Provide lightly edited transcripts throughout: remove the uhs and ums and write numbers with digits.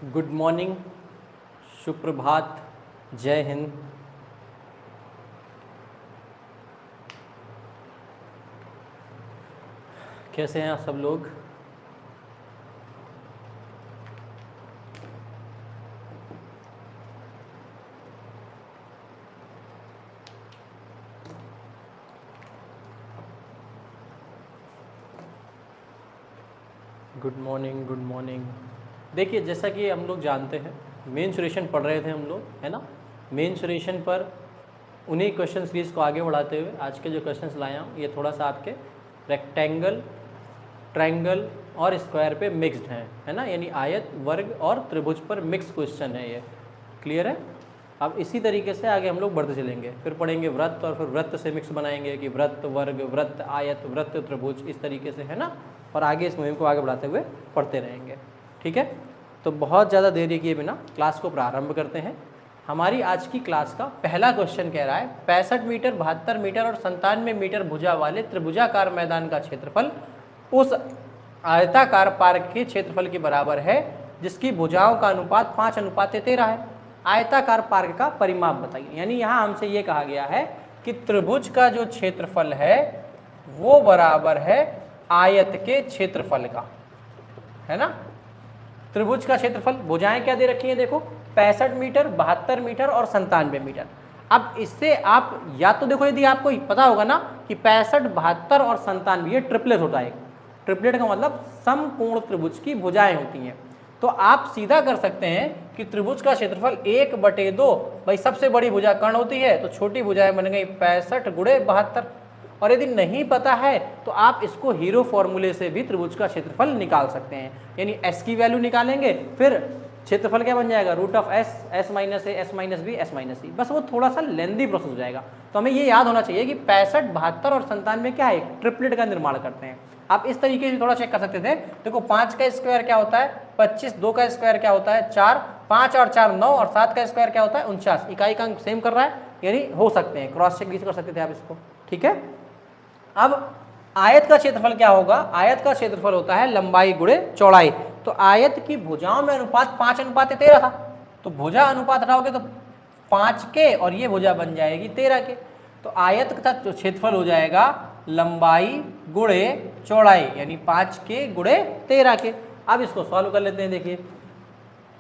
Good morning, सुप्रभात, जय हिंद। कैसे हैं आप सब लोग? Good morning, good morning. देखिए, जैसा कि हम लोग जानते हैं, मेंसुरेशन पढ़ रहे थे हम लोग, है ना। मेंसुरेशन पर उन्हीं क्वेश्चन सीरीज़ को आगे बढ़ाते हुए आज के जो क्वेश्चंस लाया हूँ ये थोड़ा सा आपके रेक्टेंगल, ट्रायंगल और स्क्वायर पे मिक्स्ड हैं, है ना। यानी आयत, वर्ग और त्रिभुज पर मिक्स क्वेश्चन है ये। क्लियर है? अब इसी तरीके से आगे हम लोग बढ़ते चलेंगे, फिर पढ़ेंगे वृत्त और फिर वृत्त से मिक्स बनाएंगे कि वृत्त, वर्ग, वृत्त, आयत, वृत्त, त्रिभुज, इस तरीके से, है ना। और आगे इस मुहिम को आगे बढ़ाते हुए पढ़ते रहेंगे। ठीक है, तो बहुत ज़्यादा देरी किए बिना क्लास को प्रारंभ करते हैं। हमारी आज की क्लास का पहला क्वेश्चन कह रहा है 65 मीटर, 72 मीटर और 97 मीटर भुजा वाले त्रिभुजाकार मैदान का क्षेत्रफल उस आयताकार पार्क के क्षेत्रफल के बराबर है जिसकी भुजाओं का अनुपात 5:13 है। आयताकार पार्क का परिमाप बताइए। यानी यहाँ हमसे ये कहा गया है कि त्रिभुज का जो क्षेत्रफल है वो बराबर है आयत के क्षेत्रफल का, है ना। त्रिभुज का क्षेत्रफल, भुजाएं क्या दे रखी हैं देखो, 65 मीटर, 72 मीटर और 97 मीटर। अब इससे आप या तो देखो, यदि आपको पता होगा ना कि 65, 72 और 97 ये ट्रिपलेट होता है। ट्रिपलेट का मतलब समकोण त्रिभुज की भुजाएं होती हैं। तो आप सीधा कर सकते हैं कि त्रिभुज का क्षेत्रफल 1/2, भाई सबसे बड़ी भुजा कर्ण होती है तो छोटी भुजाएं बन गई 65 गुणे 72। और यदि नहीं पता है तो आप इसको हीरो फॉर्मूले से भी त्रिभुज का क्षेत्रफल निकाल सकते हैं। यानी s की वैल्यू निकालेंगे, फिर क्षेत्रफल क्या बन जाएगा, root of s, s minus A, s minus B, s minus C. बस वो थोड़ा सा लेंदी प्रोसेस हो जाएगा। तो हमें ये याद होना चाहिए कि 65, 72 और 97 क्या है, ट्रिपलेट का निर्माण करते हैं। आप इस तरीके से थोड़ा चेक कर सकते थे। देखो 5 का स्क्वायर क्या होता है 25, 2 का स्क्वायर क्या होता है 4, 5 और 4 9 और 7 का स्क्वायर क्या होता है 49। इकाई का अंक सेम कर रहा है, यानी हो सकते हैं, क्रॉस चेक भी कर सकते थे आप इसको। ठीक है, अब आयत का क्षेत्रफल क्या होगा, आयत का क्षेत्रफल होता है लंबाई गुणे चौड़ाई। तो आयत की भुजाओं में अनुपात 5:13 था, तो भुजा अनुपात हटाओगे तो 5 के और ये भुजा बन जाएगी 13 के। तो आयत का क्षेत्रफल हो जाएगा लंबाई गुणे चौड़ाई, यानी 5 के गुणे 13 के। अब इसको सॉल्व कर लेते हैं। देखिए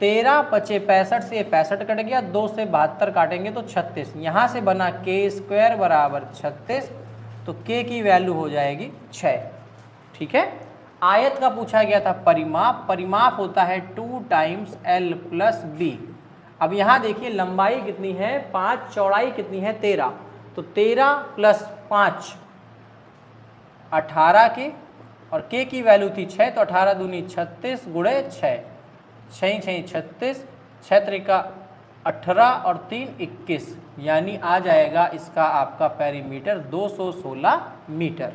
13 × 5 = 65 से 65 कट गया, 2 से 72 काटेंगे तो 36। यहाँ से बना k² बराबर 36, तो k की वैल्यू हो जाएगी 6। ठीक है, आयत का पूछा गया था परिमाप, परिमाप होता है 2 × l + b। अब यहाँ देखिए लंबाई कितनी है 5, चौड़ाई कितनी है 13, तो 13 + 5 18 के, और k की वैल्यू थी 6, तो 18 दूनी 36 गुणे 6, 6 6 36, 6 3 18 और 3 21, यानी आ जाएगा इसका आपका पेरीमीटर 216 मीटर।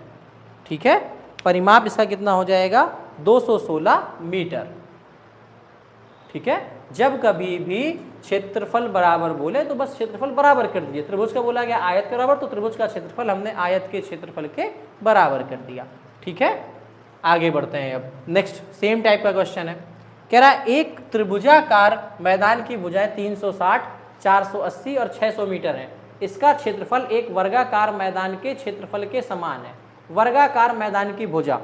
ठीक है, परिमाप इसका कितना हो जाएगा 216 मीटर। ठीक है, जब कभी भी क्षेत्रफल बराबर बोले तो बस क्षेत्रफल बराबर कर दिए। त्रिभुज का बोला गया आयत के बराबर, तो त्रिभुज का क्षेत्रफल हमने आयत के क्षेत्रफल के बराबर कर दिया। ठीक है, आगे बढ़ते हैं। अब नेक्स्ट सेम टाइप का क्वेश्चन है, कह रहा है एक त्रिभुजाकार मैदान की भुजाएं 360, 480 और 600 मीटर है। इसका क्षेत्रफल एक वर्गाकार मैदान के क्षेत्रफल के समान है। वर्गाकार मैदान की भुजा,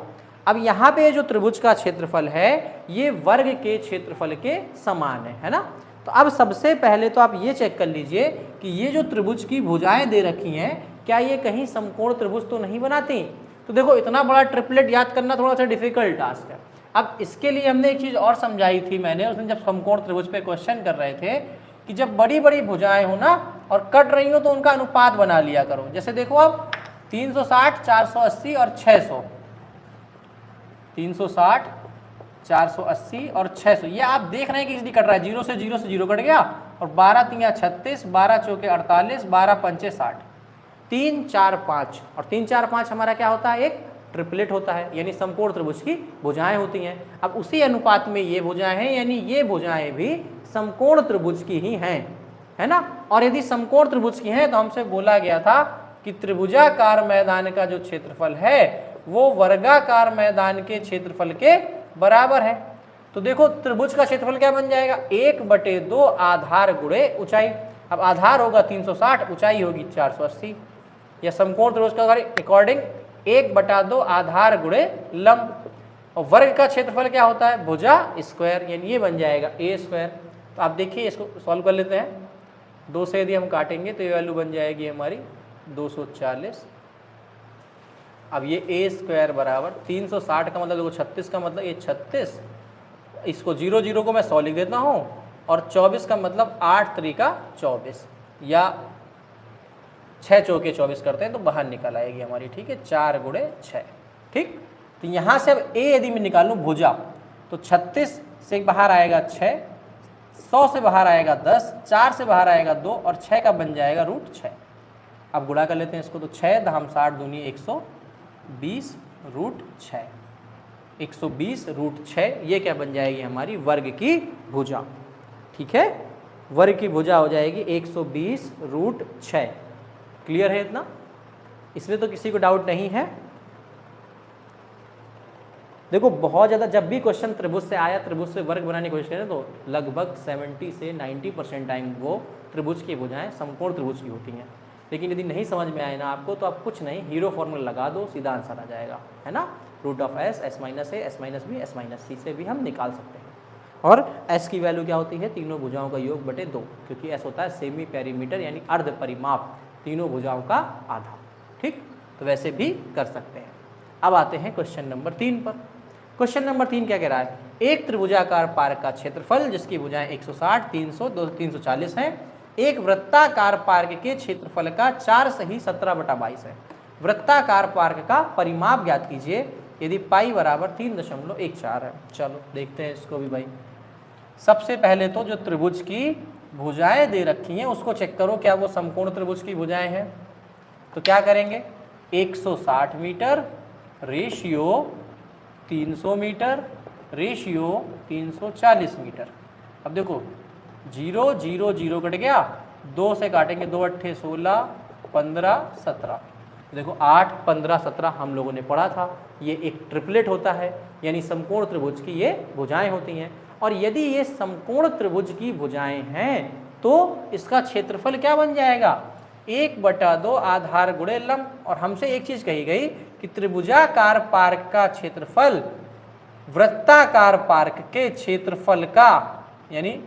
अब यहाँ पे जो त्रिभुज का क्षेत्रफल है ये वर्ग के क्षेत्रफल के समान है ना। तो अब सबसे पहले तो आप ये चेक कर लीजिए कि ये जो त्रिभुज की भुजाएं दे रखी हैं क्या ये कहीं समकोण त्रिभुज तो नहीं बनाती। तो देखो इतना बड़ा ट्रिपलेट याद करना थोड़ा सा डिफिकल्ट टास्क है। अब इसके लिए हमने एक चीज़ और समझाई थी मैंने, उसमें जब समकोण त्रिभुज पे क्वेश्चन कर रहे थे कि जब बड़ी बड़ी भुजाएं हो ना और कट रही हो तो उनका अनुपात बना लिया करो। जैसे देखो अब 360, 480 और 600, 360, 480 और 600, ये आप देख रहे हैं कि इसलिए कट रहा है, 0 से 0 कट गया, और 12 3 36, 12 4 48, 12 5 60, 3 4 5, और 3 4 5 हमारा क्या होता है, एक ट्रिपलेट होता है, यानी समकोण त्रिभुज की भुजाएं होती हैं। अब उसी अनुपात में ये भुजाएं हैं, यानी ये भुजाएं भी समकोण त्रिभुज की ही हैं, है ना। और यदि समकोण त्रिभुज की हैं तो हमसे बोला गया था कि त्रिभुजाकार मैदान का जो क्षेत्रफल है वो वर्गाकार मैदान के क्षेत्रफल के बराबर है। तो देखो त्रिभुज का क्षेत्रफल क्या बन जाएगा, 1/2 आधार गुणे ऊंचाई। अब आधार होगा 360, ऊंचाई होगी 480। या समकोण त्रिभुज का अकॉर्डिंग 1/2 आधार गुणे लंब। और वर्ग का क्षेत्रफल क्या होता है, भुजा स्क्वायर, यानी ये बन जाएगा a स्क्वायर। तो आप देखिए इसको सॉल्व कर लेते हैं। 2 से यदि हम काटेंगे तो ये वैल्यू बन जाएगी हमारी 240। अब ये a स्क्वायर बराबर 360 का मतलब देखो 36 का मतलब ये 36, इसको 0 0 को मैं 100 लिख देता हूँ, और 24 का मतलब 8 3 24, या 6 चौके 24 करते हैं तो बाहर निकल आएगी हमारी, ठीक है, 4 गुणे 6। ठीक, तो यहाँ से अब a यदि मैं निकालूँ भुजा, तो 36 से बाहर आएगा 6, 100 से बाहर आएगा 10, 4 से बाहर आएगा 2, और 6 का बन जाएगा √6। अब गुणा कर लेते हैं इसको, तो 6 दहम 60 दूनी 120 √6, 120 √6, ये क्या बन जाएगी हमारी वर्ग की भुजा। ठीक है, वर्ग की भुजा हो जाएगी 120 √6। क्लियर है इतना, इसमें तो किसी को डाउट नहीं है। देखो बहुत ज़्यादा जब भी क्वेश्चन त्रिभुज से आया, त्रिभुज से वर्ग बनाने की कोशिश करें तो लगभग 70 से 90% टाइम वो त्रिभुज की भुजाएं समकोण त्रिभुज की होती हैं। लेकिन यदि नहीं समझ में आए ना आपको, तो आप कुछ नहीं, हीरो फॉर्मूला लगा दो, सीधा आंसर आ जाएगा, है ना। √s, s - a, s - b, s - c से भी हम निकाल सकते हैं। और s की वैल्यू क्या होती है, तीनों भुजाओं का योग बटे 2, क्योंकि s होता है सेमी पेरीमीटर यानी अर्ध परिमाप, तीनों भुजाओं का आधा। ठीक, तो वैसे भी कर सकते हैं। अब आते हैं क्वेश्चन नंबर 3 पर। क्वेश्चन नंबर 3 क्या कह रहा है, एक त्रिभुजाकार पार्क का क्षेत्रफल जिसकी भुजाएं 160, 300, 340 हैं, एक वृत्ताकार पार्क के क्षेत्रफल का 4 सही 17/22 है। वृत्ताकार पार्क का परिमाप ज्ञात कीजिए यदि पाई बराबर 3.14 है। चलो देखते हैं इसको भी भाई। सबसे पहले तो जो त्रिभुज की भुजाएं दे रखी हैं उसको चेक करो, क्या वो समकोण त्रिभुज की भुजाएं हैं। तो क्या करेंगे, 160 metre ratio 300 metre ratio 340 metre. अब देखो 0 0 0 कट गया, 2 से काटेंगे, 2 8 16 15 17। देखो 8 15 17 हम लोगों ने पढ़ा था, ये एक ट्रिपलेट होता है, यानी समकोण त्रिभुज की ये भुजाएं होती हैं। और यदि ये समकोण त्रिभुज की भुजाएं हैं तो इसका क्षेत्रफल क्या बन जाएगा, 1/2 आधार गुणे लंब। और हमसे एक चीज कही गई कि त्रिभुजाकार पार्क का क्षेत्रफल वृत्ताकार पार्क के क्षेत्रफल का, यानी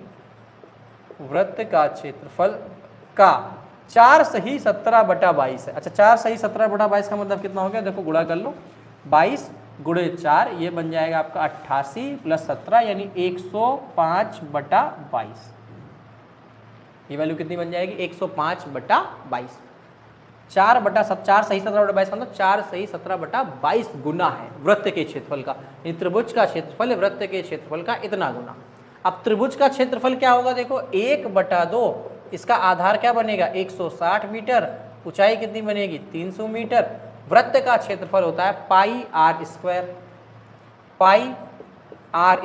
वृत्त का क्षेत्रफल का 4 सही 17/22 है। अच्छा 4 सही 17/22 का मतलब कितना हो गया, देखो गुणा कर लो, 22 गुणे 4 ये बन जाएगा आपका 88 + 17 यानी 105/22। ये वैल्यू कितनी बन जाएगी, 105/22। 4 सही 17/22 मतलब 4 सही 17/22 गुना है वृत्त के क्षेत्रफल का। त्रिभुज का क्षेत्रफल वृत्त के क्षेत्रफल का इतना गुना। अब त्रिभुज का क्षेत्रफल क्या होगा, देखो 1/2, इसका आधार क्या बनेगा 160 मीटर, ऊंचाई कितनी बनेगी 300 मीटर। वृत्त का क्षेत्रफल होता है पाई r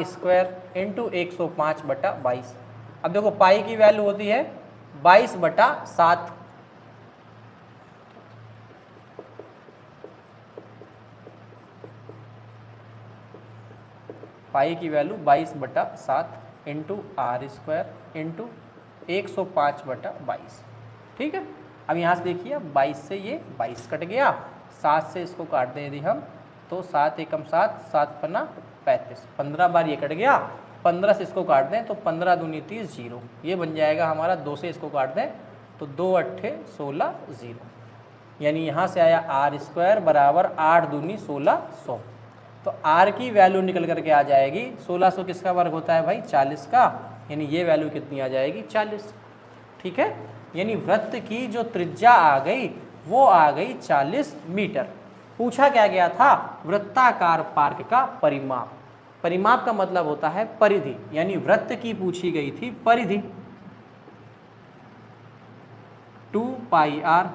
स्क्वायर इंटू 105/22। अब देखो पाई की वैल्यू होती है 22/7। पाई की value 22/7 into r square into 105/22। ठीक है, अब यहाँ से देखिए 22 से ये 22 कट गया, 7 से इसको काट दें यदि हम तो 7 एकम 7, 7 पन्ना 35, 15 बार ये कट गया। 15 से इसको काट दें तो 15 दूनी 30 0, ये बन जाएगा हमारा। 2 से इसको काट दें तो 2 8 16 0, यानी यहाँ से आया r स्क्वायर बराबर 8 दूनी 1600। तो r की वैल्यू निकल करके आ जाएगी 1600 किसका वर्ग होता है भाई 40 का, यानी ये वैल्यू कितनी आ जाएगी 40। ठीक है, यानी वृत्त की जो त्रिज्या आ गई वो आ गई 40 मीटर। पूछा क्या गया था, वृत्ताकार पार्क का परिमाप। परिमाप का मतलब होता है परिधि, यानी वृत्त की पूछी गई थी परिधि 2πr।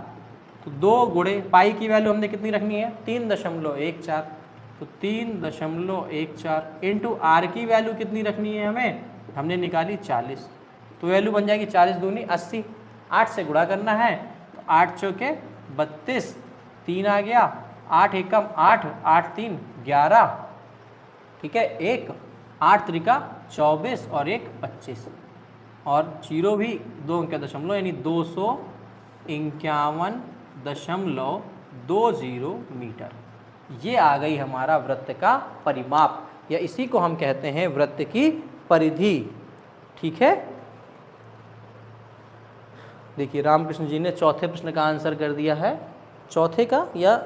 तो 2 गुणे पाई की वैल्यू हमने कितनी रखनी है 3.14, तो 3.14 इंटू आर की वैल्यू कितनी रखनी है हमें, हमने निकाली 40। तो वैल्यू बन जाएगी 40 दूनी 80। 8 से गुणा करना है तो 8 चौके 32, 3 आ गया, 8 एकम 8, 8 3 11। ठीक है, 1 8 त्रिका 24 और 1 25 और 0 भी 2 अंक का दशमलव यानी 251.20 मीटर। ये आ गई हमारा वृत्त का परिमाप, या इसी को हम कहते हैं वृत्त की परिधि। ठीक है, देखिए रामकृष्ण जी ने चौथे प्रश्न का आंसर कर दिया है, चौथे का या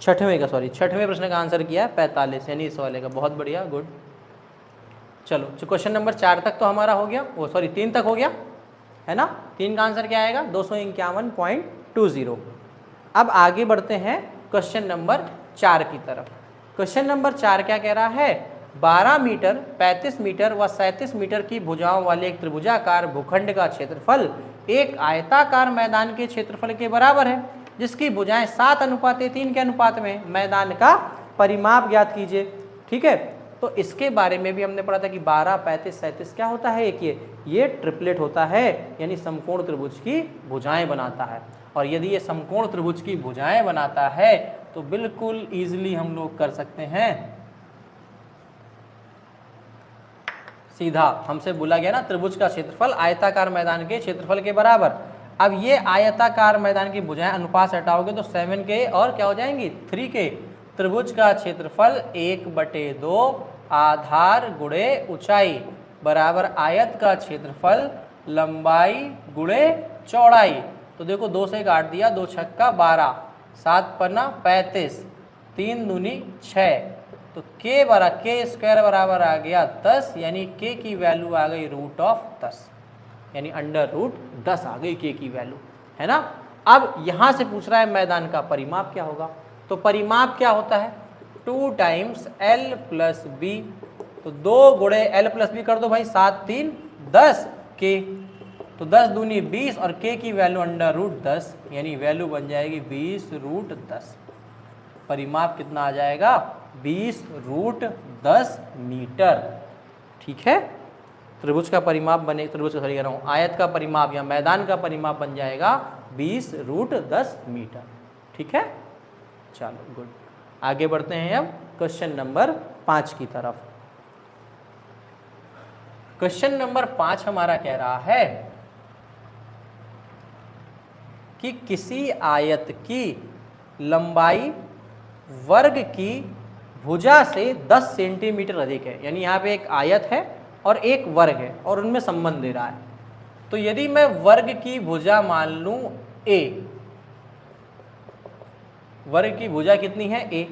छठवें प्रश्न का आंसर किया है 45 यानी इस वाले का। बहुत बढ़िया, गुड। चलो क्वेश्चन नंबर 4 तक तो हमारा हो गया, 3 तक हो गया है ना। 3 का आंसर क्या आएगा 251.20। अब आगे बढ़ते हैं क्वेश्चन नंबर 4 की तरफ। क्वेश्चन नंबर 4 क्या कह रहा है, 12 मीटर, 35 मीटर व 37 मीटर की भुजाओं वाले एक त्रिभुजाकार भूखंड का क्षेत्रफल एक आयताकार मैदान के क्षेत्रफल के बराबर है, जिसकी भुजाएं 7:3 के अनुपात में। मैदान का परिमाप ज्ञात कीजिए। ठीक है, तो इसके बारे में भी हमने पढ़ा था कि 12, 35, 37 क्या होता है, एक ये ट्रिपलेट होता है, यानी समकोण त्रिभुज की भुजाएं बनाता है। और यदि ये समकोण त्रिभुज की भुजाएं बनाता है तो बिल्कुल ईजिली हम लोग कर सकते हैं, सीधा हमसे बोला गया ना त्रिभुज का क्षेत्रफल आयताकार मैदान के क्षेत्रफल के बराबर। अब ये आयताकार मैदान की भुजाएं अनुपात हटाओगे तो 7 के और क्या हो जाएंगी 3 के। त्रिभुज का क्षेत्रफल 1/2 आधार गुणे ऊंचाई बराबर आयत का क्षेत्रफल लंबाई गुणे चौड़ाई। तो देखो 2 से काट दिया, 2 छक्का 12, 7 पन्ना 35, 3 दूनी 6, तो के स्क्वायर बराबर आ गया 10, यानी के की वैल्यू आ गई √10, यानी √10 आ गई के की वैल्यू, है ना। अब यहाँ से पूछ रहा है मैदान का परिमाप क्या होगा, तो परिमाप क्या होता है 2 टाइम्स L प्लस B, तो 2 गुणे L प्लस B कर दो भाई, 7 3 10 के, तो 10 दूनी 20 और के की वैल्यू √10, यानी वैल्यू बन जाएगी 20√10। परिमाप कितना आ जाएगा 20√10 मीटर। ठीक है, त्रिभुज का परिमाप बने, त्रिभुज का सॉरी कह रहा हूँ, आयत का परिमाप या मैदान का परिमाप बन जाएगा 20√10 मीटर। ठीक है, चलो गुड। आगे बढ़ते हैं अब क्वेश्चन नंबर 5 की तरफ। क्वेश्चन नंबर 5 हमारा कह रहा है कि किसी आयत की लंबाई वर्ग की भुजा से 10 सेंटीमीटर अधिक है, यानी यहाँ पे एक आयत है और एक वर्ग है और उनमें संबंध दे रहा है। तो यदि मैं वर्ग की भुजा मान लूं a, वर्ग की भुजा कितनी है a,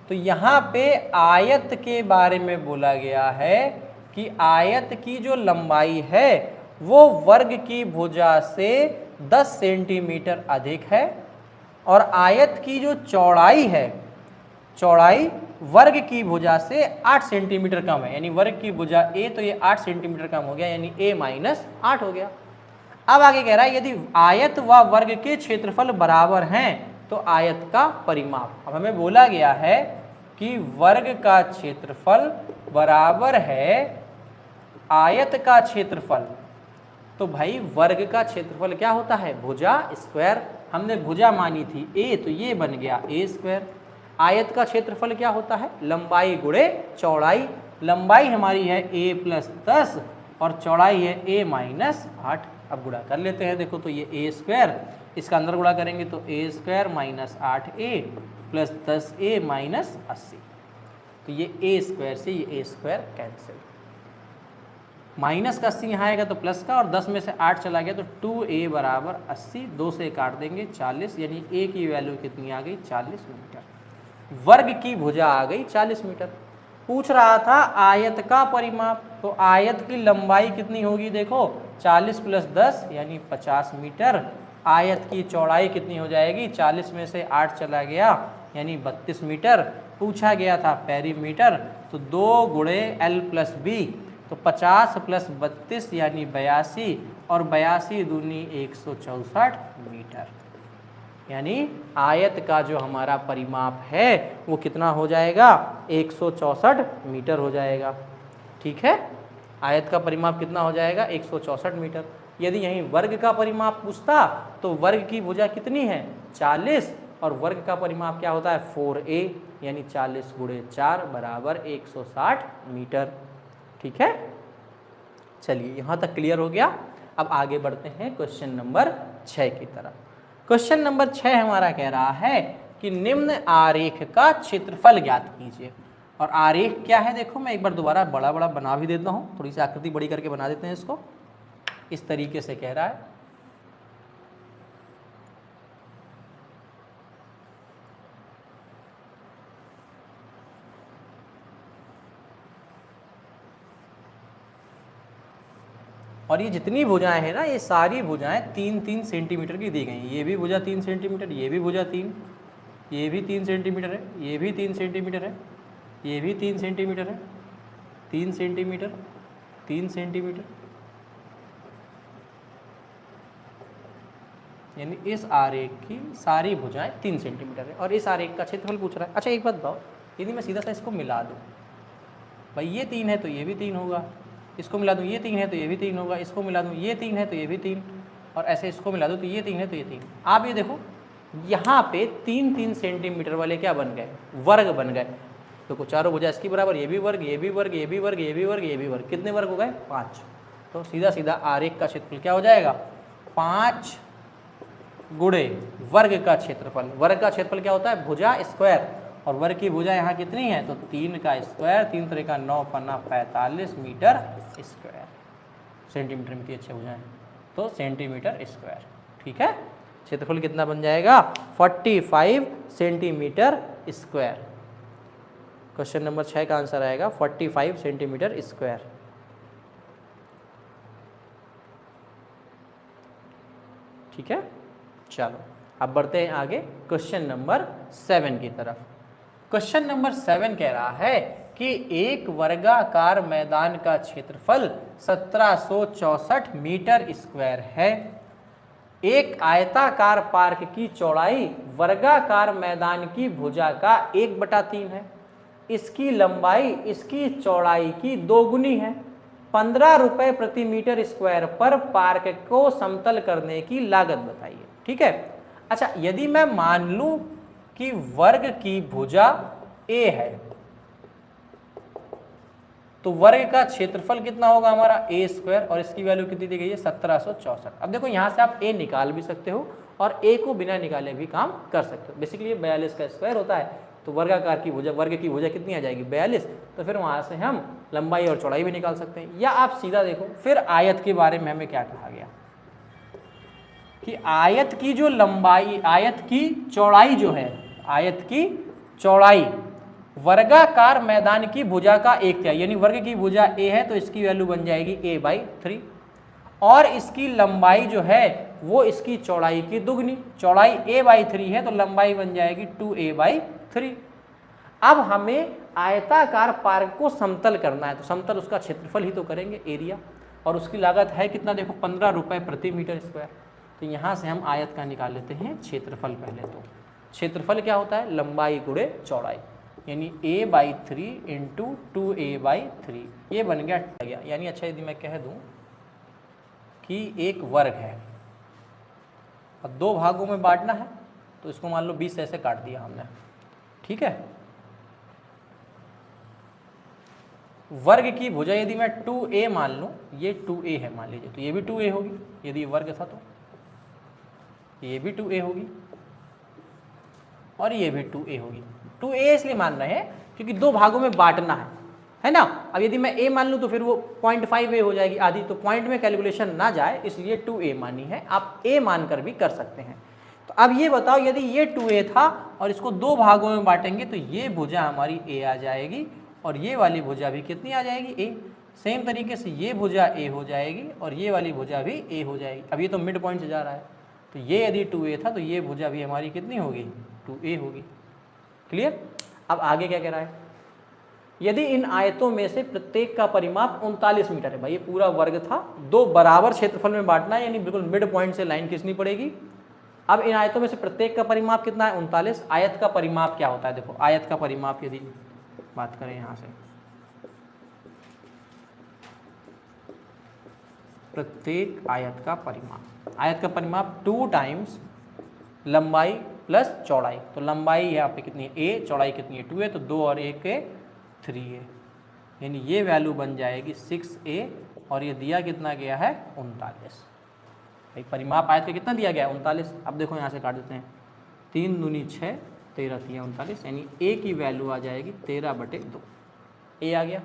तो यहाँ पे आयत के बारे में बोला गया है कि आयत की जो लंबाई है वो वर्ग की भुजा से 10 सेंटीमीटर अधिक है, और आयत की जो चौड़ाई है, चौड़ाई वर्ग की भुजा से 8 सेंटीमीटर कम है, यानी वर्ग की भुजा a तो ये 8 सेंटीमीटर कम हो गया, यानी a-8 हो गया। अब आगे कह रहा है यदि आयत व वर्ग के क्षेत्रफल बराबर हैं तो आयत का परिमाप। अब हमें बोला गया है कि वर्ग का क्षेत्रफल बराबर है आयत का क्षेत्रफल, तो भाई वर्ग का क्षेत्रफल क्या होता है भुजा स्क्वायर। हमने भुजा मानी थी a, तो ये बन गया a²। आयत का क्षेत्रफल क्या होता है लंबाई गुणे चौड़ाई। लंबाई हमारी है a + 10 और चौड़ाई है a-8। अब गुणा कर लेते हैं, देखो तो ये a², इसका अंदर गुणा करेंगे तो a² - 8a + 10a - 80, तो ये a² से ये a² कैंसिल। माइनस का 80 यहाँ आएगा तो प्लस का, और 10 में से 8 चला गया तो 2a बराबर 80, 2 से काट देंगे 40, यानी a की वैल्यू कितनी आ गई 40 मीटर। वर्ग की भुजा आ गई 40 मीटर। पूछ रहा था आयत का परिमाप, तो आयत की लंबाई कितनी होगी, देखो 40 + 10 यानी 50 मीटर। आयत की चौड़ाई कितनी हो जाएगी, 40 में से 8 चला गया यानी 32 मीटर। पूछा गया था पेरीमीटर, तो 2 गुणे L + B, तो 50 + 32 यानी 82, और 82 दूनी 164 मीटर। यानी आयत का जो हमारा परिमाप है वो कितना हो जाएगा 164 मीटर हो जाएगा। ठीक है, आयत का परिमाप कितना हो जाएगा 164 मीटर। यदि यहीं वर्ग का परिमाप पूछता तो वर्ग की भुजा कितनी है 40, और वर्ग का परिमाप क्या होता है 4a, यानी 40 गुणे 4 बराबर 160 मीटर। ठीक है, चलिए यहाँ तक क्लियर हो गया। अब आगे बढ़ते हैं क्वेश्चन नंबर 6 की तरफ। क्वेश्चन नंबर 6 हमारा कह रहा है कि निम्न आरेख का क्षेत्रफल ज्ञात कीजिए। और आरेख क्या है, देखो मैं एक बार दोबारा बड़ा बड़ा बना भी देता हूँ, थोड़ी सी आकृति बड़ी करके बना देते हैं इसको। इस तरीके से कह रहा है, और ये जितनी भुजाएं हैं ना, ये सारी भुजाएं 3-3 सेंटीमीटर की दी गई हैं। ये भी भुजा 3 सेंटीमीटर, ये भी भुजा 3, ये भी 3 सेंटीमीटर है, ये भी 3 सेंटीमीटर है, ये भी 3 सेंटीमीटर है, 3 सेंटीमीटर, 3 सेंटीमीटर, यानी इस आरेख की सारी भुजाएं 3 सेंटीमीटर है। और इस आरेख का क्षेत्रफल पूछ रहा है। अच्छा एक बात बताओ, यदि मैं सीधा सा इसको मिला दूँ, भाई ये 3 है तो ये भी 3 होगा, इसको मिला दूँ ये 3 है तो ये भी 3 होगा, इसको मिला दूँ ये 3 है तो ये भी 3, और ऐसे इसको मिला दूँ तो ये 3 है तो ये 3। आप ये देखो यहाँ पे 3-3 सेंटीमीटर वाले क्या बन गए, वर्ग बन गए। देखो चारों भुजा इसकी बराबर, ये भी वर्ग, ये भी वर्ग, ये भी वर्ग, ये भी वर्ग, ये भी वर्ग, कितने वर्ग हो गए 5। तो सीधा सीधा आरेख का क्षेत्रफल क्या हो जाएगा 5 गुणे वर्ग का क्षेत्रफल। वर्ग का क्षेत्रफल क्या होता है भुजा स्क्वायर, और वर्ग की भुजा यहाँ कितनी है तो 3 का स्क्वायर, 3 3 का 9 पन्ना 45 मीटर स्क्वायर। सेंटीमीटर में अच्छे भुजाएं तो सेंटीमीटर स्क्वायर। ठीक है, क्षेत्रफल कितना बन जाएगा 45 सेंटीमीटर स्क्वायर। क्वेश्चन नंबर 6 का आंसर आएगा 45 सेंटीमीटर स्क्वायर। ठीक है, चलो अब बढ़ते हैं आगे क्वेश्चन नंबर 7 की तरफ। क्वेश्चन नंबर 7 कह रहा है कि एक वर्गाकार मैदान का क्षेत्रफल 1764 मीटर स्क्वायर है। एक आयताकार पार्क की चौड़ाई वर्गाकार मैदान की भुजा का 1/3 है। इसकी लंबाई इसकी चौड़ाई की 2 गुनी है। 15 रुपए प्रति मीटर स्क्वायर पर पार्क को समतल करने की लागत बताइए। ठीक है, अच्छा यदि मैं मान लूं कि वर्ग की भुजा a है तो वर्ग का क्षेत्रफल कितना होगा हमारा a स्क्वायर, और इसकी वैल्यू कितनी दी गई है 1764। अब देखो यहां से आप a निकाल भी सकते हो और a को बिना निकाले भी काम कर सकते हो। बेसिकली ये 42 का स्क्वायर होता है, तो वर्गाकार की भुजा, वर्ग की भुजा कितनी आ जाएगी 42, तो फिर वहां से हम लंबाई और चौड़ाई भी निकाल सकते हैं। या आप सीधा देखो फिर आयत के बारे में हमें क्या कहा गया कि आयत की जो लंबाई, आयत की चौड़ाई जो है, आयत की चौड़ाई वर्गाकार मैदान की भुजा का 1/3, यानी वर्ग की भुजा a है तो इसकी वैल्यू बन जाएगी a/3, और इसकी लंबाई जो है वो इसकी चौड़ाई की दुगनी, चौड़ाई a/3 है तो लंबाई बन जाएगी 2a/3। अब हमें आयताकार पार्क को समतल करना है, तो समतल उसका क्षेत्रफल ही तो करेंगे, एरिया, और उसकी लागत है कितना देखो 15 रुपए प्रति मीटर स्क्वायर। तो यहाँ से हम आयत का निकाल लेते हैं क्षेत्रफल। पहले तो क्षेत्रफल क्या होता है लंबाई गुणे चौड़ाई, यानी a/3 इंटू 2a/3, ये बन गया। यानी अच्छा यदि मैं कह दूं कि एक वर्ग है और 2 भागों में बांटना है तो इसको मान लो 20 ऐसे काट दिया हमने। ठीक है, वर्ग की भुजा यदि मैं 2a मान लूं, ये 2a है मान लीजिए, तो ये भी 2a होगी। यदि वर्ग था तो ये भी 2a होगी और ये भी 2a होगी। 2a इसलिए मान रहे हैं क्योंकि 2 भागों में बांटना है ना। अब यदि मैं a मान लूँ तो फिर वो 0.5a हो जाएगी आधी, तो पॉइंट में कैलकुलेशन ना जाए इसलिए 2a मानी है। आप a मानकर भी कर सकते हैं। तो अब ये बताओ यदि ये 2a था और इसको 2 भागों में बांटेंगे तो ये भुजा हमारी a आ जाएगी और ये वाली भुजा भी कितनी आ जाएगी a। सेम तरीके से ये भुजा a हो जाएगी और ये वाली भुजा भी a हो जाएगी। अब ये तो मिड पॉइंट से जा रहा है, तो ये यदि 2a था तो ये भुजा भी हमारी कितनी होगी 2a होगी। क्लियर। अब आगे क्या कह रहा है, यदि इन आयतों में से प्रत्येक का परिमाप 39 मीटर है। भाई ये पूरा वर्ग था, 2 बराबर क्षेत्रफल में बांटना है, यानी बिल्कुल मिड पॉइंट से लाइन खींचनी पड़ेगी। अब इन आयतों में से प्रत्येक का परिमाप कितना है 39। आयत का परिमाप क्या होता है, देखो आयत का परिमाप यदि बात करें यहाँ से, प्रत्येक आयत का परिमाप, आयत का परिमाप 2 टाइम्स लंबाई प्लस चौड़ाई, तो लंबाई यहाँ पे कितनी है a, चौड़ाई कितनी है 2 है, तो 2 और 1 है 3 है, यानी ये वैल्यू बन जाएगी 6a और ये दिया कितना गया है 39। भाई परिमाप आयत का कितना दिया गया है 39। अब देखो यहाँ से काट देते हैं, 3 दूनी 6, 13 3 39, यानी a की वैल्यू आ जाएगी 13/2, a आ गया।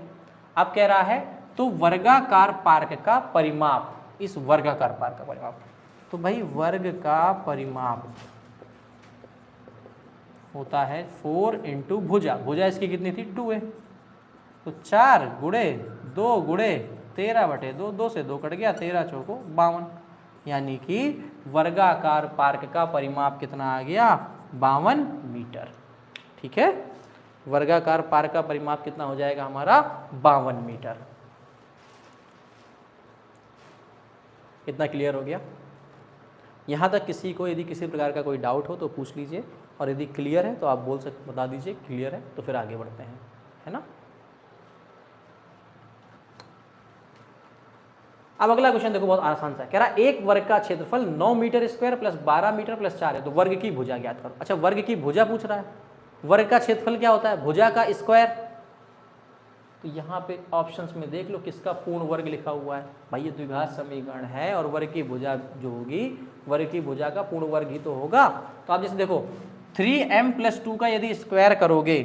अब कह रहा है तो वर्गाकार पार्क का परिमाप, इस वर्गाकार पार्क का परिमाप, तो भाई वर्ग का परिमाप होता है 4 इंटू भुजा, भुजा इसकी कितनी थी 2 है, तो 4 गुणे 2 गुणे 13/2, 2 से 2 कट गया, 13 चौको 52, यानी कि वर्गाकार पार्क का परिमाप कितना आ गया 52 मीटर। ठीक है, वर्गाकार पार्क का परिमाप कितना हो जाएगा हमारा 52 मीटर। इतना क्लियर हो गया। यहाँ तक किसी को यदि किसी प्रकार का कोई डाउट हो तो पूछ लीजिए, और यदि क्लियर है तो आप बता दीजिए क्लियर है, तो फिर आगे बढ़ते हैं, है ना। अब अगला क्वेश्चन देखो, बहुत आसान सा है, कह रहा है एक वर्ग का क्षेत्रफल 9 metre square plus 12 metre plus 4 है, तो वर्ग की भुजा ज्ञात करो। अच्छा, वर्ग की भुजा पूछ रहा है, वर्ग का क्षेत्रफल क्या होता है भुजा का स्क्वायर, तो यहाँ पे ऑप्शंस में देख लो किसका पूर्ण वर्ग लिखा हुआ है, भाई ये द्विघात समीकरण है और वर्ग की भुजा जो होगी वर्ग की भुजा का पूर्ण वर्ग ही तो होगा। तो आप जैसे देखो 3m+2 का यदि स्क्वायर करोगे,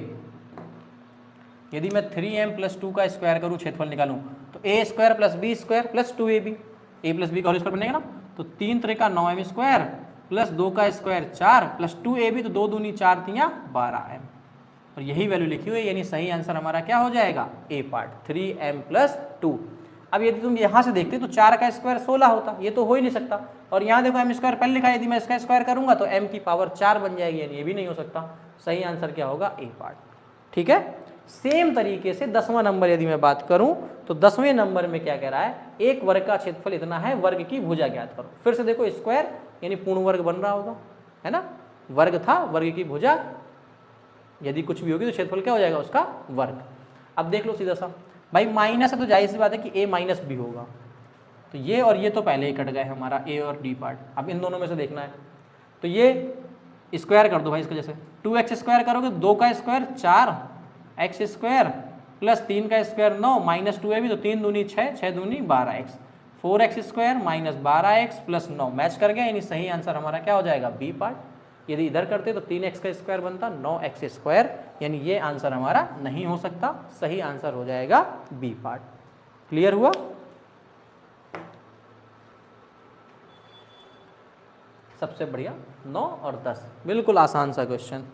यदि मैं 3m+2 का स्क्वायर करूँ क्षेत्रफल निकालूं, तो a square plus B square plus 2ab, a plus B का होल स्क्वायर बनेगा ना, तो 3 त्रिका 9m स्क्वायर प्लस 2 का स्क्वायर 4 प्लस 2ab, तो 2 दूनी 4 तियाँ 12m, और यही वैल्यू लिखी हुई है, यानी सही आंसर हमारा क्या हो जाएगा a पार्ट 3m+2। अब यदि तुम यहाँ से देखते तो 4 का स्क्वायर 16 होता, ये तो हो ही नहीं सकता, और यहाँ देखो m स्क्वायर पहले लिखा है, यदि मैं इसका स्क्वायर करूंगा तो m की पावर 4 बन जाएगी, यानी ये भी नहीं हो सकता। सही आंसर क्या होगा a पार्ट। ठीक है, सेम तरीके से 10वां नंबर यदि मैं बात करूं तो 10वें नंबर में क्या कह रहा है, एक वर्ग का क्षेत्रफल इतना है, वर्ग की भुजा ज्ञात करो। फिर से देखो स्क्वायर यानी पूर्ण वर्ग बन रहा होगा, है ना, वर्ग था, वर्ग की भुजा यदि कुछ भी होगी तो क्षेत्रफल क्या हो जाएगा उसका वर्ग। अब देख लो सीधा सा, भाई माइनस है तो जाहिर सी बात है कि a माइनस बी होगा, तो ये और ये तो पहले ही कट गए हमारा a और d पार्ट। अब इन दोनों में से देखना है, तो ये स्क्वायर कर दो भाई इसका, जैसे 2x स्क्वायर करोगे 2 का स्क्वायर 4 x स्क्वायर प्लस 3 का स्क्वायर 9 माइनस 2ab, तो 3 दूनी 6, 6 दूनी 12x, 4x square minus 12x plus 9 match कर गया, यानी सही आंसर हमारा क्या हो जाएगा b पार्ट। यदि इधर करते तो 3x का स्क्वायर बनता 9x स्क्वायर, यानी ये आंसर हमारा नहीं हो सकता, सही आंसर हो जाएगा बी पार्ट। क्लियर हुआ। सबसे बढ़िया 9 और 10, बिल्कुल आसान सा क्वेश्चन।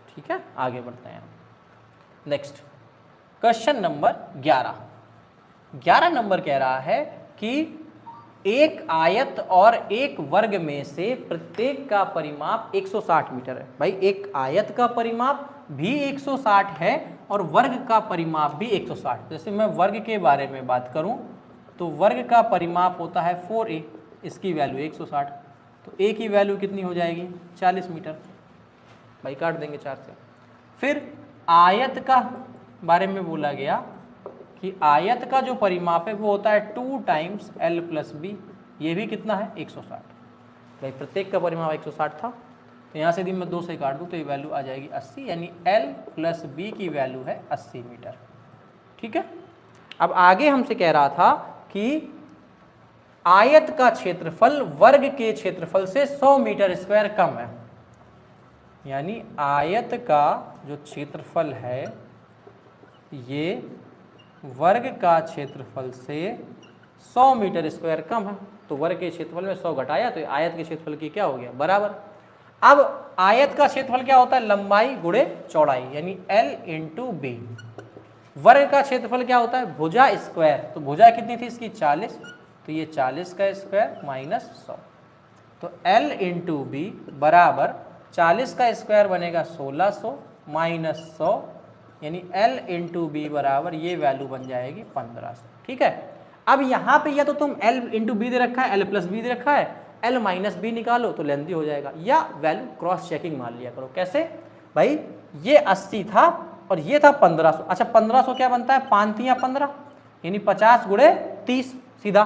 ठीक है, आगे बढ़ते हैं। नेक्स्ट क्वेश्चन नंबर 11 नंबर कह रहा है कि एक आयत और एक वर्ग में से प्रत्येक का परिमाप 160 मीटर है। भाई एक आयत का परिमाप भी 160 है और वर्ग का परिमाप भी 160। जैसे मैं वर्ग के बारे में बात करूं तो वर्ग का परिमाप होता है 4a, इसकी वैल्यू 160, तो a की वैल्यू कितनी हो जाएगी 40 मीटर, भाई काट देंगे 4 से। फिर आयत का बारे में बोला गया कि आयत का जो परिमाप है वो होता है 2 टाइम्स l प्लस बी, ये भी कितना है 160। भाई प्रत्येक का परिमाप 160 था, तो यहाँ से यदि मैं 2 से काट दूँ तो ये वैल्यू आ जाएगी 80, यानी l प्लस बी की वैल्यू है 80 मीटर। ठीक है, अब आगे हमसे कह रहा था कि आयत का क्षेत्रफल वर्ग के क्षेत्रफल से 100 मीटर स्क्वायर कम है, यानी आयत का जो क्षेत्रफल है ये वर्ग का क्षेत्रफल से 100 मीटर स्क्वायर कम है, तो वर्ग के क्षेत्रफल में 100 घटाया तो आयत के क्षेत्रफल की क्या हो गया बराबर। अब आयत का क्षेत्रफल क्या होता है लंबाई गुणे चौड़ाई, यानी l इंटू बी। वर्ग का क्षेत्रफल क्या होता है भुजा स्क्वायर, तो भुजा कितनी थी इसकी 40, तो ये 40 का स्क्वायर माइनस 100, तो l इंटू बी बराबर 40 का स्क्वायर बनेगा 1600 माइनस 100, यानी l इंटू बी बराबर ये वैल्यू बन जाएगी 1500। ठीक है, अब यहाँ पे या तो तुम l इंटू बी दे रखा है, l प्लस बी दे रखा है, l माइनस बी निकालो तो लेंथी हो जाएगा, या वैल्यू क्रॉस चेकिंग मान लिया करो। कैसे भाई, ये 80 था और ये था 1500। अच्छा 1500 क्या बनता है 5 या 15, यानी 50 गुणे 30 सीधा,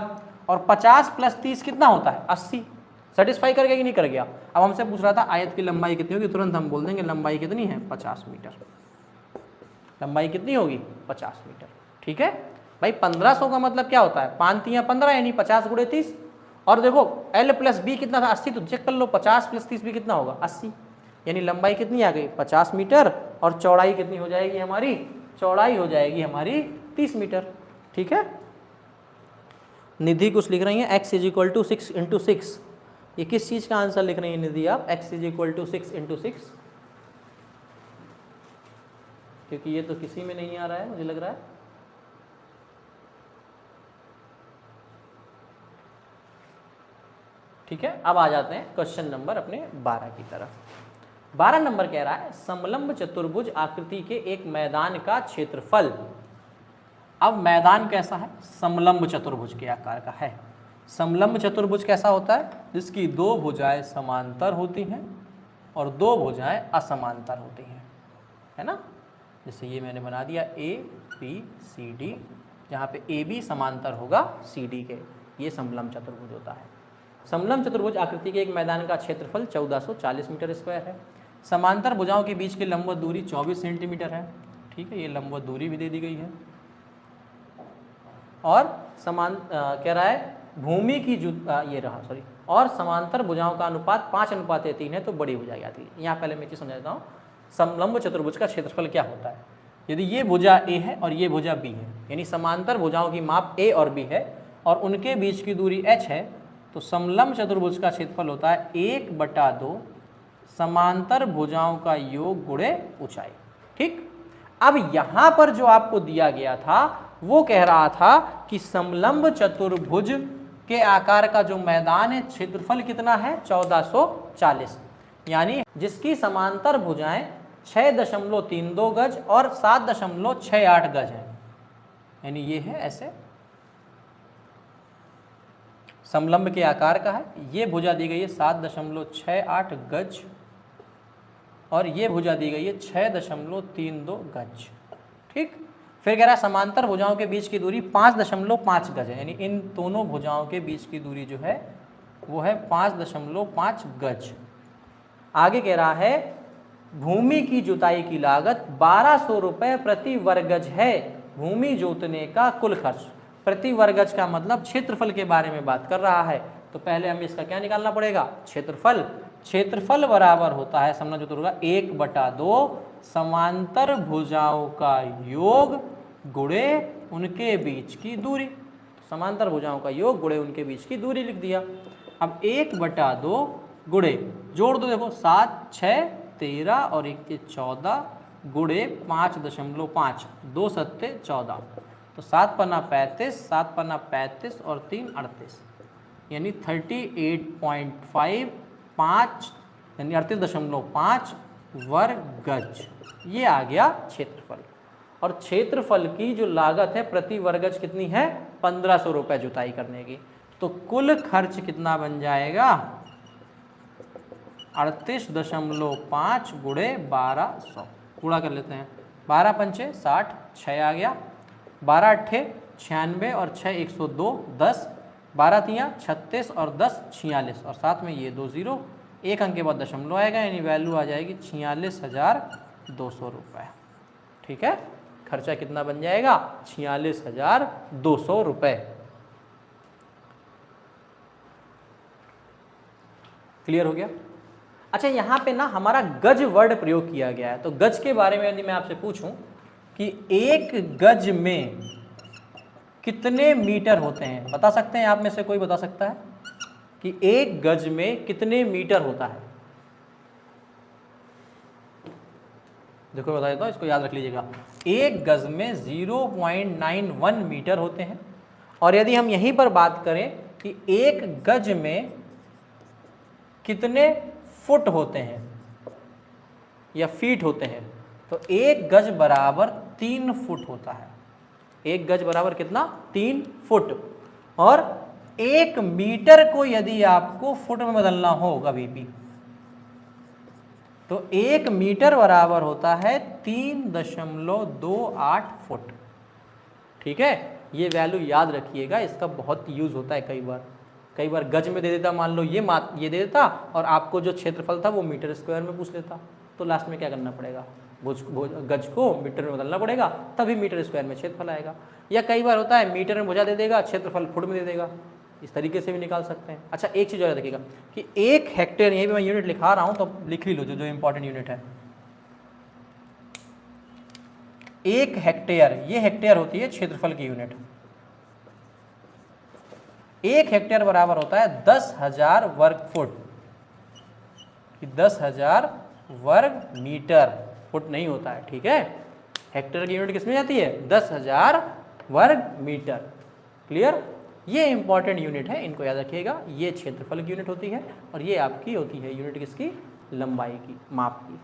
और 50 प्लस 30 कितना होता है 80, सेटिस्फाई कर गया कि नहीं कर गया। अब हमसे पूछ रहा था आयत की लंबाई कितनी होगी, तुरंत हम बोल देंगे लंबाई कितनी है 50 मीटर। लंबाई कितनी होगी 50 मीटर। ठीक है भाई, 1500 का मतलब क्या होता है, 5 तियां 15 यानी 50 गुणे 30। और देखो l प्लस बी कितना था 80, तो चेक कर लो 50 प्लस 30 भी कितना होगा 80, यानी लंबाई कितनी आ गई 50 मीटर और चौड़ाई कितनी हो जाएगी हमारी, चौड़ाई हो जाएगी हमारी 30 मीटर। ठीक है, निधि कुछ लिख रही है x = 6 × 6, ये किस चीज़ का आंसर लिख रही है निधि आप, x = 6 × 6, क्योंकि ये तो किसी में नहीं आ रहा है मुझे लग रहा है। ठीक है, अब आ जाते हैं क्वेश्चन नंबर अपने 12 की तरफ। 12 नंबर कह रहा है समलंब चतुर्भुज आकृति के एक मैदान का क्षेत्रफल। अब मैदान कैसा है, समलंब चतुर्भुज के आकार का है। समलंब चतुर्भुज कैसा होता है, जिसकी दो भुजाएं समांतर होती हैं और दो भुजाएं असमांतर होती हैं, है ना। जैसे ये मैंने बना दिया ABCD, जहाँ पे AB समांतर होगा CD के, ये समलंब चतुर्भुज होता है। समलंब चतुर्भुज आकृति के एक मैदान का क्षेत्रफल 1440 मीटर स्क्वायर है। समांतर भुजाओं के बीच की लंबवत दूरी 24 सेंटीमीटर है। ठीक है, ये लंबवत दूरी भी दे दी गई है। और कह रहा है भूमि की ये रहा सॉरी, और समांतर भुजाओं का अनुपात 5:3 है, तो बड़ी भुजाएं आती है। यहाँ पहले मैं चीज़ समझा देता हूँ, समलंब चतुर्भुज का क्षेत्रफल क्या होता है। यदि ये भुजा A है और ये भुजा B है, यानी समांतर भुजाओं की माप A और B है और उनके बीच की दूरी h है, तो समलंब चतुर्भुज का क्षेत्रफल होता है 1/2 समांतर भुजाओं का योग गुणे ऊंचाई। ठीक, अब यहाँ पर जो आपको दिया गया था वो कह रहा था कि समलंब चतुर्भुज के आकार का जो मैदान है क्षेत्रफल कितना है 1440, यानी जिसकी समांतर भुजाएं 6.32 गज और 7.68 गज है, यानी ये है ऐसे समलंब के आकार का है। ये भुजा दी गई है 7.68 गज और ये भुजा दी गई है 6.32 गज। ठीक, फिर कह रहा है समांतर भुजाओं के बीच की दूरी 5.5 गज है, यानी इन दोनों भुजाओं के बीच की दूरी जो है वो है 5.5 गज। आगे कह रहा है भूमि की जुताई की लागत 1200 रुपये प्रति वर्ग गज है। भूमि जोतने का कुल खर्च, प्रति वर्ग गज का मतलब क्षेत्रफल के बारे में बात कर रहा है, तो पहले हमें इसका क्या निकालना पड़ेगा, क्षेत्रफल। क्षेत्रफल बराबर होता है समलंब चतुर्भुज का 1/2 समांतर भुजाओं का योग गुणे उनके बीच की दूरी। समांतर भुजाओं का योग गुणे उनके बीच की दूरी लिख दिया। अब 1/2 गुणे जोड़ दो, देखो 7 6 13 और 1 14 गुणे 5.5, 2 7 14, तो 7 पन्ना 35, 7 पन्ना 35 और 3 38, यानी 38.5 यानी 38.5 वर्ग गज, ये आ गया क्षेत्रफल। और क्षेत्रफल की जो लागत है प्रति वर्ग गज कितनी है 1500 रुपये जुताई करने की, तो कुल खर्च कितना बन जाएगा 38.5 गुणे 1200, गुणा कर लेते हैं, 12 पंचे 60, 6 आ गया, 12 अट्ठे 96 और 6 102, 10, 12 तियाँ 36 और 10 46 और साथ में ये 2 0, एक अंक के बाद दशमलव आएगा, यानी वैल्यू आ जाएगी 46,200 रुपये। ठीक है, खर्चा कितना बन जाएगा 46,200 रुपये। क्लियर हो गया। अच्छा, यहाँ पे ना हमारा गज वर्ड प्रयोग किया गया है, तो गज के बारे में यदि मैं आपसे पूछूं कि एक गज में कितने मीटर होते हैं, बता सकते हैं आप में से कोई बता सकता है कि एक गज में कितने मीटर होता है? देखो बता देता हूं, इसको याद रख लीजिएगा। एक गज में 0.91 मीटर होते हैं। और यदि हम यहीं पर बात करें कि एक गज में कितने फुट होते हैं या फीट होते हैं, तो एक गज बराबर 3 फुट होता है। एक गज बराबर कितना 3 फुट। और एक मीटर को यदि आपको फुट में बदलना हो कभी भी, तो एक मीटर बराबर होता है 3.28 फुट। ठीक है, ये वैल्यू याद रखिएगा, इसका बहुत यूज होता है कई बार। कई बार गज में दे देता, मान लो ये दे देता और आपको जो क्षेत्रफल था वो मीटर स्क्वायर में पूछ लेता, तो लास्ट में क्या करना पड़ेगा, गज को मीटर में बदलना पड़ेगा, तभी मीटर स्क्वायर में क्षेत्रफल आएगा। या कई बार होता है मीटर में भुजा दे देगा, क्षेत्रफल फुट में दे देगा, इस तरीके से भी निकाल सकते हैं। अच्छा एक चीज़ और रखिएगा कि 1 हेक्टेयर, यहीं पे मैं यूनिट लिखा रहा हूँ तो लिख ही लो जो इंपॉर्टेंट यूनिट है। 1 हेक्टेयर, ये हेक्टेयर होती है क्षेत्रफल की यूनिट। 1 हेक्टेयर बराबर होता है 10,000 वर्ग फुट, 10,000 वर्ग मीटर, फुट नहीं होता है, ठीक है। हेक्टेयर की यूनिट किसमें जाती है, 10,000 वर्ग मीटर। क्लियर, ये इंपॉर्टेंट यूनिट है, इनको याद रखिएगा। ये क्षेत्रफल की यूनिट होती है और ये आपकी होती है यूनिट किसकी, लंबाई की, माप की।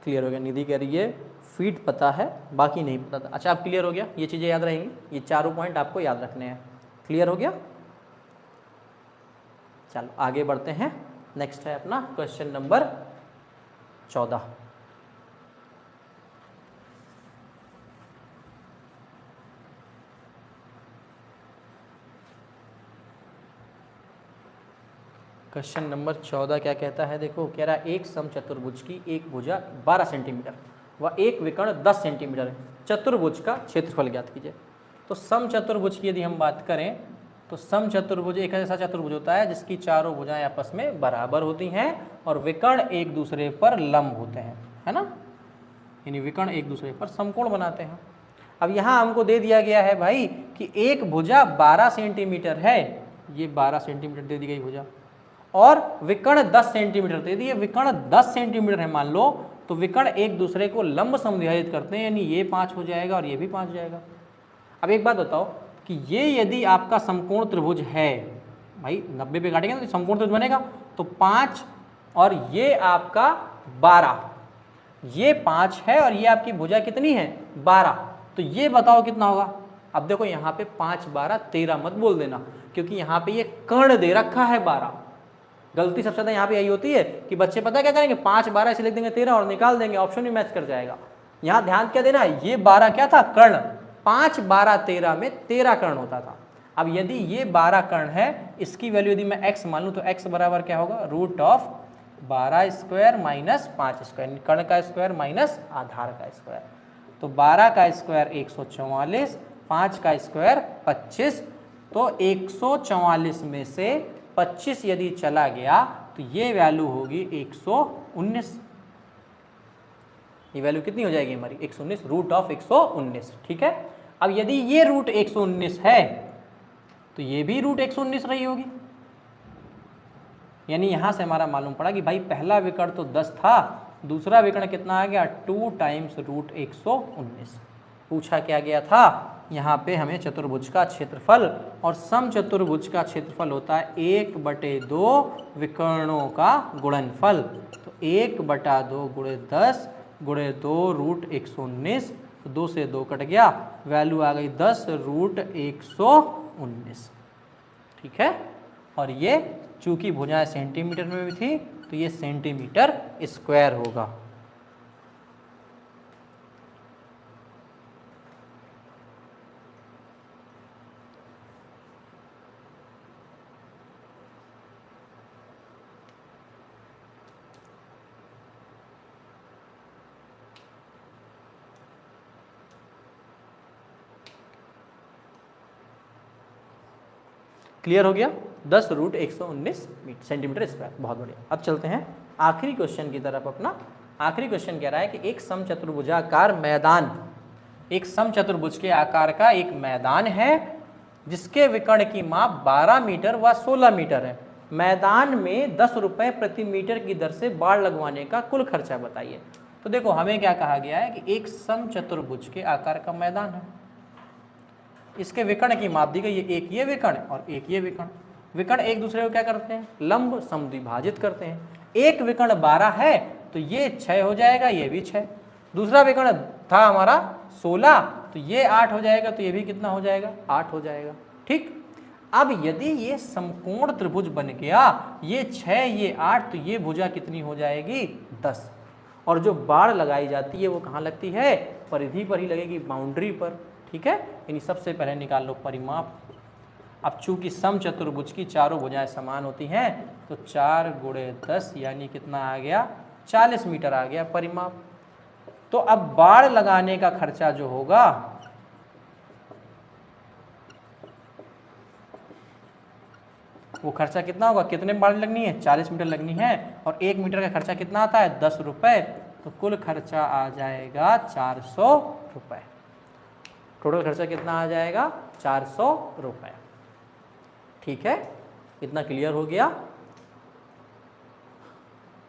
क्लियर हो गया, निधि कह रही है फीट पता है बाकी नहीं पता था। अच्छा अब क्लियर हो गया, ये चीज़ें याद रहेंगी, ये चारों पॉइंट आपको याद रखने हैं। क्लियर हो गया, चलो आगे बढ़ते हैं। नेक्स्ट है अपना क्वेश्चन नंबर 14। क्वेश्चन नंबर 14 क्या कहता है, देखो कह रहा है एक समचतुर्भुज की एक भुजा 12 सेंटीमीटर व एक विकर्ण 10 सेंटीमीटर है, चतुर्भुज का क्षेत्रफल ज्ञात कीजिए। तो समचतुर्भुज की यदि हम बात करें तो समचतुर्भुज एक ऐसा चतुर्भुज होता है जिसकी चारों भुजाएं आपस में बराबर होती हैं और विकर्ण एक दूसरे पर लंब होते हैं, है ना, यानी विकर्ण एक दूसरे पर समकोण बनाते हैं। अब यहाँ हमको दे दिया गया है भाई कि एक भुजा 12 सेंटीमीटर है, ये 12 सेंटीमीटर दे दी गई भुजा, और विकर्ण 10 सेंटीमीटर दे दिए, विकर्ण 10 सेंटीमीटर है मान लो, तो विकर्ण एक दूसरे को लंब समद्विभाजित करते हैं, यानी ये 5 हो जाएगा और ये भी 5 हो जाएगा। अब एक बात बताओ कि ये यदि आपका समकोण त्रिभुज है, भाई 90 पे काटेंगे तो समकोण त्रिभुज बनेगा, तो 5 और ये आपका 12, ये 5 है और ये आपकी भुजा कितनी है 12, तो ये बताओ कितना होगा। अब देखो यहाँ पे 5 12 13 मत बोल देना, क्योंकि यहाँ पे ये कर्ण दे रखा है 12। गलती सबसे ज़्यादा यहाँ पे यही होती है कि बच्चे पता क्या करेंगे, 5 12 ऐसे लिख देंगे 13 और निकाल देंगे, ऑप्शन भी मैच कर जाएगा। यहाँ ध्यान क्या देना है, ये 12 क्या था, कर्ण, 5 12 13 में 13 कर्ण होता था। अब यदि ये 12 कर्ण है, इसकी वैल्यू यदि मैं x मान लूँ तो x बराबर क्या होगा, root of 12 square minus 5 square, कर्ण का स्क्वायर माइनस आधार का स्क्वायर। तो 12 का स्क्वायर 144, 5 का स्क्वायर 25, तो 144 में से 25 यदि चला गया तो ये वैल्यू होगी 119। ये वैल्यू कितनी हो जाएगी हमारी 119, रूट ऑफ 119, ठीक है। अब यदि ये रूट 119 है तो ये भी रूट 119 रही होगी, यानी यहां से हमारा मालूम पड़ा कि भाई पहला विकर्ण तो 10 था, दूसरा विकर्ण कितना आ गया 2 टाइम्स रूट 119। पूछा क्या गया था, यहाँ पे हमें चतुर्भुज का क्षेत्रफल, और समचतुर्भुज का क्षेत्रफल होता है 1/2 विकर्णों का गुणनफल। तो 1/2 गुणे 10 गुणे 2 रूट 119, तो 2 से 2 कट गया, वैल्यू आ गई 10 रूट 119, ठीक है। और ये चूंकि भुजाएं सेंटीमीटर में भी थी तो ये सेंटीमीटर स्क्वायर होगा। क्लियर हो गया, 10 रूट 119 सेंटीमीटर स्क्वायर, बहुत बढ़िया। अब चलते हैं आखिरी क्वेश्चन की तरफ अपना। आखिरी क्वेश्चन कह रहा है कि एक समचतुर्भुजाकार मैदान, एक समचतुर्भुज के आकार का एक मैदान है जिसके विकर्ण की माप 12 मीटर व 16 मीटर है। मैदान में 10 रुपये प्रति मीटर की दर से बाड़ लगवाने का कुल खर्चा बताइए। तो देखो हमें क्या कहा गया है कि एक समचतुर्भुज के आकार का मैदान है, इसके विकर्ण की माप दी गई है, एक ये विकर्ण और एक ये विकर्ण। विकर्ण एक दूसरे को क्या करते हैं, लंब समद्विभाजित करते हैं। एक विकर्ण 12 है तो ये 6 हो जाएगा, ये भी 6। दूसरा विकर्ण था हमारा 16, तो ये 8 हो जाएगा, तो ये भी कितना हो जाएगा, 8 हो जाएगा, ठीक। अब यदि ये समकोण त्रिभुज बन गया, ये 6 ये 8, तो ये भुजा कितनी हो जाएगी 10। और जो बाड़ लगाई जाती है वो कहाँ लगती है, परिधि पर ही लगेगी, बाउंड्री पर, ठीक है, यानी सबसे पहले निकाल लो परिमाप। अब चूंकि समचतुर्भुज की चारों भुजाएं समान होती हैं तो 4 गुणे 10 यानी कितना आ गया, 40 मीटर आ गया परिमाप। तो अब बाड़ लगाने का खर्चा जो होगा वो खर्चा कितना होगा, कितने बाड़ लगनी है, 40 मीटर लगनी है, और 1 मीटर का खर्चा कितना आता है, 10 रुपए। तो कुल खर्चा आ जाएगा 400 रुपए। टोटल खर्चा कितना आ जाएगा, 400 रुपए। ठीक है, इतना क्लियर हो गया।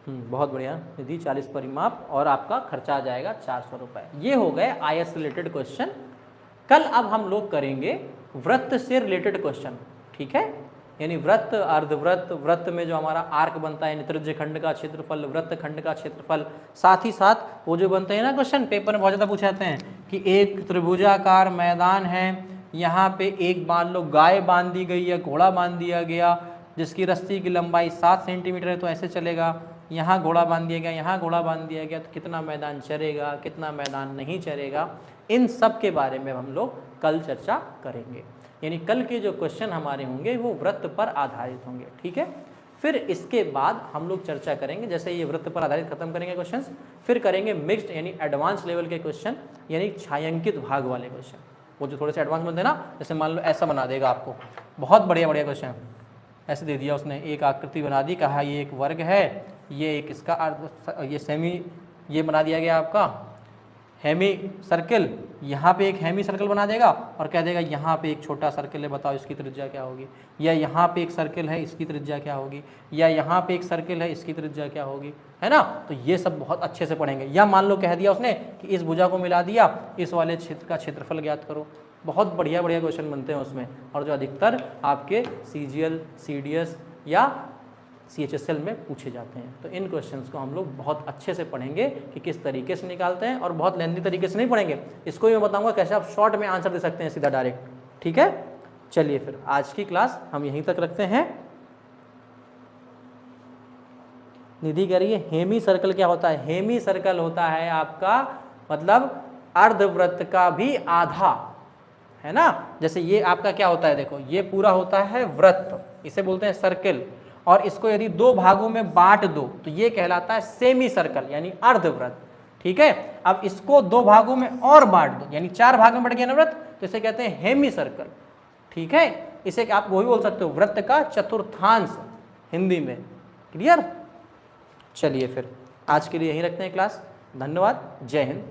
बहुत बढ़िया निधि, 40 परिमाप और आपका खर्चा आ जाएगा 400 रुपए। ये हो गए आयत से रिलेटेड क्वेश्चन। कल अब हम लोग करेंगे वृत्त से रिलेटेड क्वेश्चन। ठीक है, यानी वृत्त, अर्धवृत्त, वृत्त में जो हमारा आर्क बनता है, त्रिज्य खंड का क्षेत्रफल, वृत्त खंड का क्षेत्रफल, साथ ही साथ वो जो बनते हैं ना क्वेश्चन, पेपर में बहुत ज़्यादा पूछे जाते हैं कि एक त्रिभुजाकार मैदान है, यहाँ पे एक मान लो गाय बांध दी गई या घोड़ा बांध दिया गया जिसकी रस्सी की लंबाई 7 सेंटीमीटर है, तो ऐसे चलेगा। यहाँ घोड़ा बांध दिया गया, यहाँ घोड़ा बांध दिया गया, तो कितना मैदान चरेगा, कितना मैदान नहीं चरेगा, इन सब के बारे में हम लोग कल चर्चा करेंगे। यानी कल के जो क्वेश्चन हमारे होंगे वो वृत्त पर आधारित होंगे। ठीक है, फिर इसके बाद हम लोग चर्चा करेंगे, जैसे ये वृत्त पर आधारित खत्म करेंगे क्वेश्चंस, फिर करेंगे मिक्स्ड यानी एडवांस लेवल के क्वेश्चन, यानी छायांकित भाग वाले क्वेश्चन। वो जो थोड़े से एडवांस बनते हैं ना, जैसे मान लो ऐसा बना देगा आपको, बहुत बढ़िया बढ़िया क्वेश्चन ऐसे दे दिया उसने, एक आकृति बना दी, कहा ये एक वर्ग है, ये एक इसका अर्ध, ये सेमी, ये बना दिया गया आपका हेमी सर्कल, यहाँ पे एक हेमी सर्कल बना देगा और कह देगा यहाँ पे एक छोटा सर्कल है, बताओ इसकी त्रिज्या क्या होगी, या यहाँ पे एक सर्कल है इसकी त्रिज्या क्या होगी, या यहाँ पे एक सर्कल है इसकी त्रिज्या क्या होगी, है ना। तो ये सब बहुत अच्छे से पढ़ेंगे। या मान लो कह दिया उसने कि इस भुजा को मिला दिया, इस वाले क्षेत्र का क्षेत्रफल ज्ञात करो, बहुत बढ़िया बढ़िया क्वेश्चन बनते हैं उसमें, और जो अधिकतर आपके CGL, CDS या CHSL में पूछे जाते हैं। तो इन क्वेश्चंस को हम लोग बहुत अच्छे से पढ़ेंगे कि किस तरीके से निकालते हैं, और बहुत लेंथी तरीके से नहीं पढ़ेंगे, इसको भी मैं बताऊंगा कैसे आप शॉर्ट में आंसर दे सकते हैं सीधा डायरेक्ट। ठीक है, चलिए फिर आज की क्लास हम यहीं तक रखते हैं। निधि कह रही है हेमी सर्कल क्या होता है, हेमी सर्कल होता है आपका मतलब अर्धवृत्त का भी आधा, है ना। जैसे ये आपका क्या होता है, देखो ये पूरा होता है वृत्त, इसे बोलते हैं सर्कल, और इसको यदि 2 भागों में बांट दो तो ये कहलाता है सेमी सर्कल यानी अर्धवृत्त। ठीक है, अब इसको 2 भागों में और बांट दो, यानी 4 भागों में बट गया ना वृत्त, तो इसे कहते हैं हेमी सर्कल। ठीक है, इसे आप वो भी बोल सकते हो वृत्त का चतुर्थांश हिंदी में। क्लियर, चलिए फिर आज के लिए यहीं रखते हैं क्लास। धन्यवाद, जय हिंद।